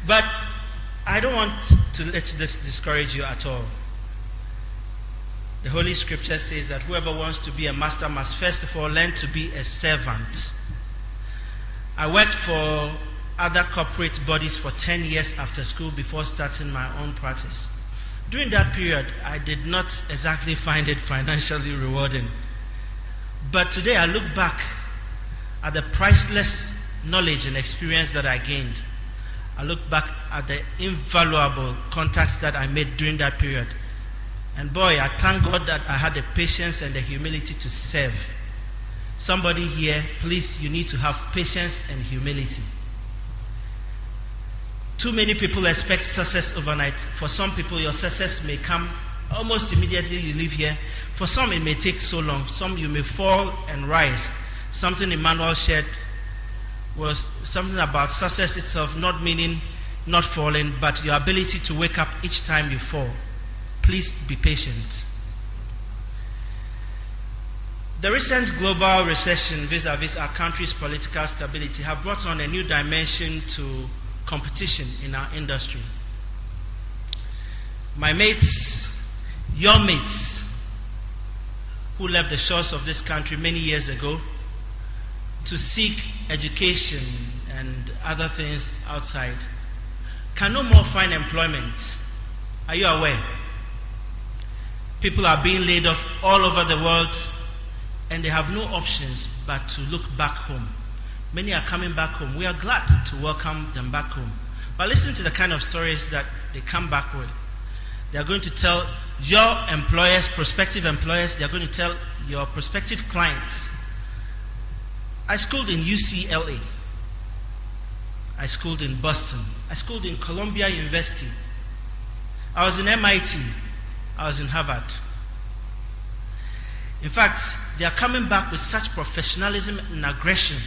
But I don't want to let this discourage you at all. The Holy Scripture says that whoever wants to be a master must first of all learn to be a servant. I worked for other corporate bodies for 10 years after school before starting my own practice. During that period, I did not exactly find it financially rewarding. But today I look back at the priceless knowledge and experience that I gained. I look back at the invaluable contacts that I made during that period. And boy, I thank God that I had the patience and the humility to serve. Somebody here, please, you need to have patience and humility. Too many people expect success overnight. For some people, your success may come almost immediately you leave here. For some, it may take so long. Some, you may fall and rise. Something Emmanuel shared was something about success itself, not meaning not falling, but your ability to wake up each time you fall. Please be patient. The recent global recession vis-a-vis our country's political stability have brought on a new dimension to competition in our industry. My mates, your mates, who left the shores of this country many years ago to seek education and other things outside, can no more find employment. Are you aware? People are being laid off all over the world, and they have no options but to look back home. Many are coming back home. We are glad to welcome them back home. But listen to the kind of stories that they come back with. They are going to tell your employers, prospective employers, they are going to tell your prospective clients, I schooled in UCLA. I schooled in Boston. I schooled in Columbia University. I was in MIT. I was in Harvard. In fact, they are coming back with such professionalism and aggression.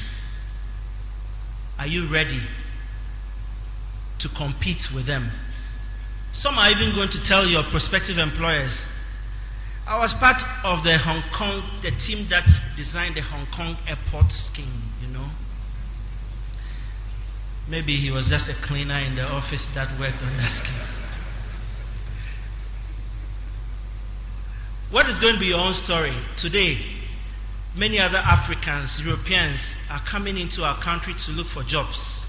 Are you ready to compete with them? Some are even going to tell your prospective employers, I was part of the team that designed the Hong Kong airport scheme, you know. Maybe he was just a cleaner in the office that worked on that scheme. What is going to be your own story? Today, many other Africans, Europeans are coming into our country to look for jobs.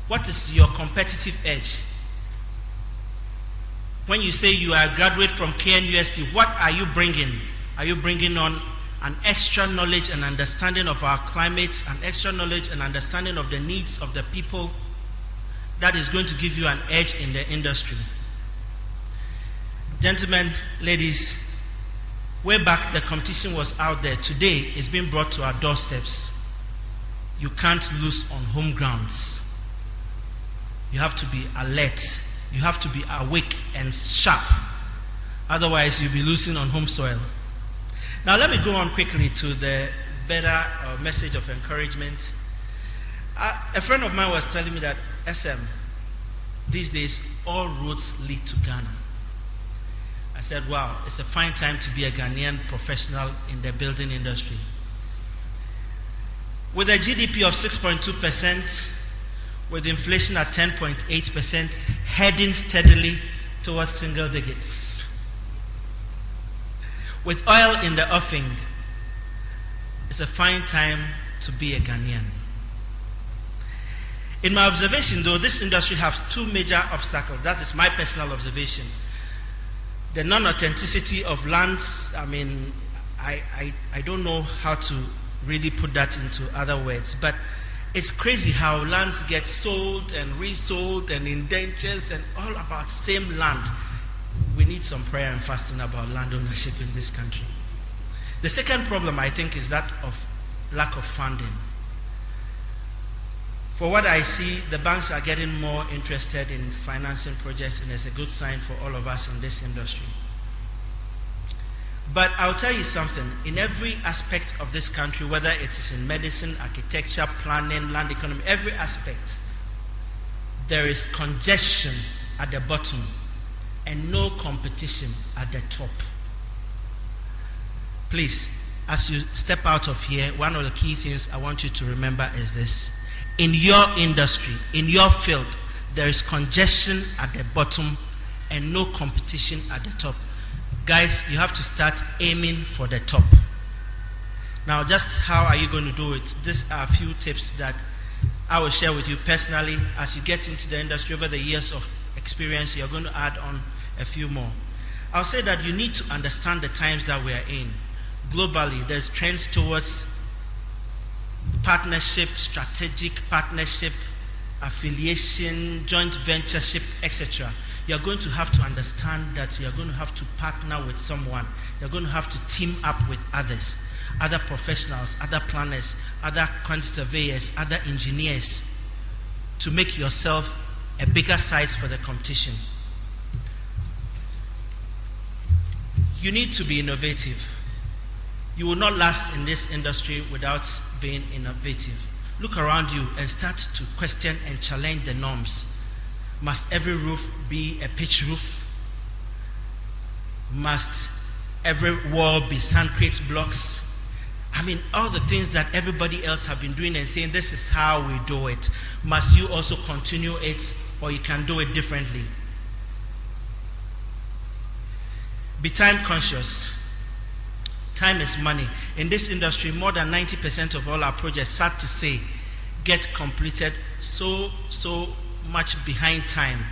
What is your competitive edge? When you say you are a graduate from KNUST, what are you bringing? Are you bringing on an extra knowledge and understanding of our climate, an extra knowledge and understanding of the needs of the people that is going to give you an edge in the industry? Gentlemen, ladies, way back the competition was out there. Today it's being brought to our doorsteps. You can't lose on home grounds. You have to be alert. You have to be awake and sharp. Otherwise, you'll be losing on home soil. Now, let me go on quickly to the better message of encouragement. A friend of mine was telling me that, SM, these days, all roads lead to Ghana. I said, wow, it's a fine time to be a Ghanaian professional in the building industry. With a GDP of 6.2%, with inflation at 10.8%, heading steadily towards single digits. With oil in the offing, it's a fine time to be a Ghanaian. In my observation, though, this industry has two major obstacles. That is my personal observation. The non-authenticity of lands, I mean, I don't know how to really put that into other words, but it's crazy how lands get sold and resold and indentures and all about same land. We need some prayer and fasting about land ownership in this country. The second problem, I think, is that of lack of funding. For what I see, the banks are getting more interested in financing projects, and it's a good sign for all of us in this industry. But I'll tell you something, in every aspect of this country, whether it is in medicine, architecture, planning, land economy, every aspect, there is congestion at the bottom and no competition at the top. Please, as you step out of here, one of the key things I want you to remember is this. in your industry, in your field, there is congestion at the bottom and no competition at the top. Guys, you have to start aiming for the top. Now, just how are you going to do it? These are a few tips that I will share with you personally. As you get into the industry over the years of experience, you're going to add on a few more. I'll say that you need to understand the times that we are in. Globally, there's trends towards partnership, strategic partnership, affiliation, joint ventureship, etc. You're going to have to understand that you're going to have to partner with someone. You're going to have to team up with others, other professionals, other planners, other quantity surveyors, other engineers, to make yourself a bigger size for the competition. You need to be innovative. You will not last in this industry without being innovative. Look around you and start to question and challenge the norms. Must every roof be a pitch roof? Must every wall be sandcrete blocks? I mean, all the things that everybody else have been doing and saying, this is how we do it. Must you also continue it, or you can do it differently? Be time conscious. Time is money. In this industry, more than 90% of all our projects, sad to say, get completed so much behind time.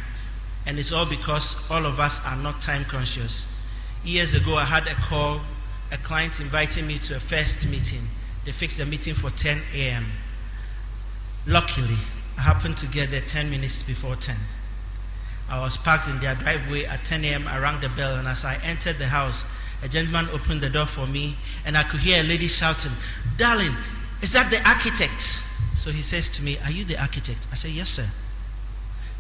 And it's all because all of us are not time conscious. Years ago, I had a call, a client inviting me to a first meeting. They fixed the meeting for 10 a.m. Luckily, I happened to get there 10 minutes before 10. I was parked in their driveway at 10 a.m. I rang the bell, and as I entered the house, a gentleman opened the door for me, and I could hear a lady shouting, "Darling, is that the architect?" So he says to me, "Are you the architect?" I say, "Yes, sir."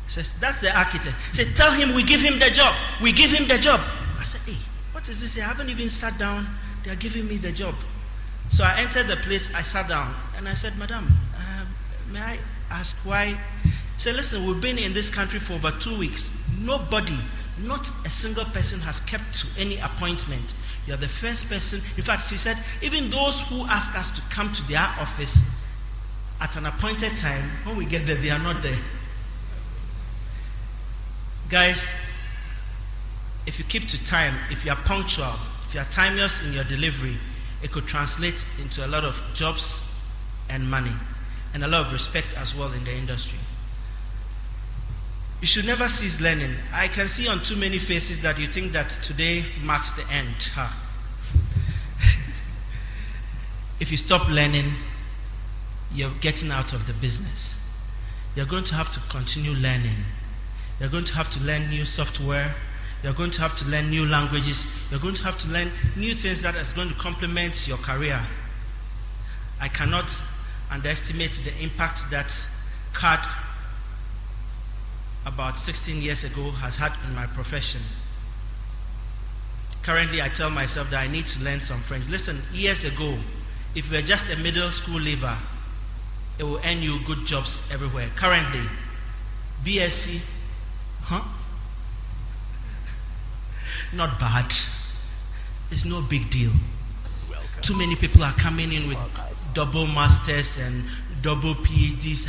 He says, "That's the architect." He said, "Tell him we give him the job. We give him the job." I said, "Hey, what is this? I haven't even sat down. They are giving me the job." So I entered the place, I sat down, and I said, "Madam, may I ask why?" He said, "Listen, we've been in this country for over 2 weeks. Nobody, not a single person has kept to any appointment. You're the first person." In fact, he said, even those who ask us to come to their office at an appointed time, when we get there, they are not there. Guys, if you keep to time, if you are punctual, if you are timeless in your delivery, it could translate into a lot of jobs and money, and a lot of respect as well in the industry. You should never cease learning. I can see on too many faces that you think that today marks the end. If you stop learning, you're getting out of the business. You're going to have to continue learning. You're going to have to learn new software. You're going to have to learn new languages. You're going to have to learn new things that is going to complement your career. I cannot underestimate the impact that CAD about 16 years ago has had in my profession. Currently, I tell myself that I need to learn some French. Listen, years ago, if you were just a middle school leaver, it will earn you good jobs everywhere. Currently, BSc, not bad. It's no big deal. Welcome. Too many people are coming in with double masters and double PhDs.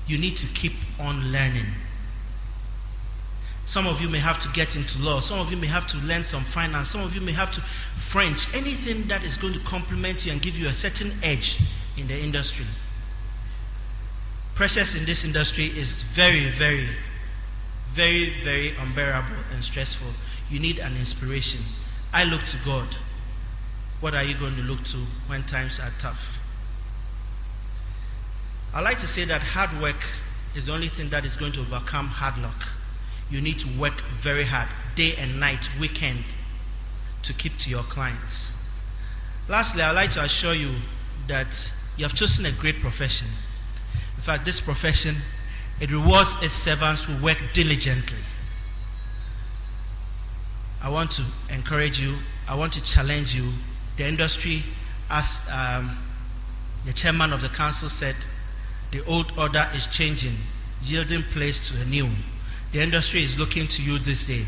You need to keep on learning. Some of you may have to get into law. Some of you may have to learn some finance. Some of you may have to French. Anything that is going to complement you and give you a certain edge in the industry. Pressures in this industry is very, very, very, very unbearable and stressful. You need an inspiration. I look to God. What are you going to look to when times are tough? I like to say that hard work is the only thing that is going to overcome hard luck. You need to work very hard, day and night, weekend, to keep to your clients. Lastly, I'd like to assure you that you have chosen a great profession. In fact, this profession, it rewards its servants who work diligently. I want to encourage you, I want to challenge you. The industry, as the chairman of the council said, the old order is changing, yielding place to the new. The industry is looking to you this day.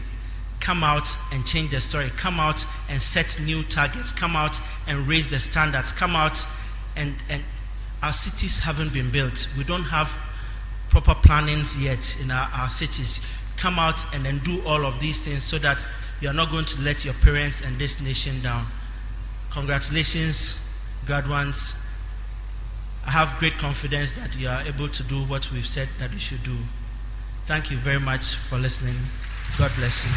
Come out and change the story. Come out and set new targets. Come out and raise the standards. Come out and our cities haven't been built. We don't have proper plannings yet in our cities. Come out and then do all of these things so that you are not going to let your parents and this nation down. Congratulations, graduands. I have great confidence that you are able to do what we've said that you should do. Thank you very much for listening. God bless you.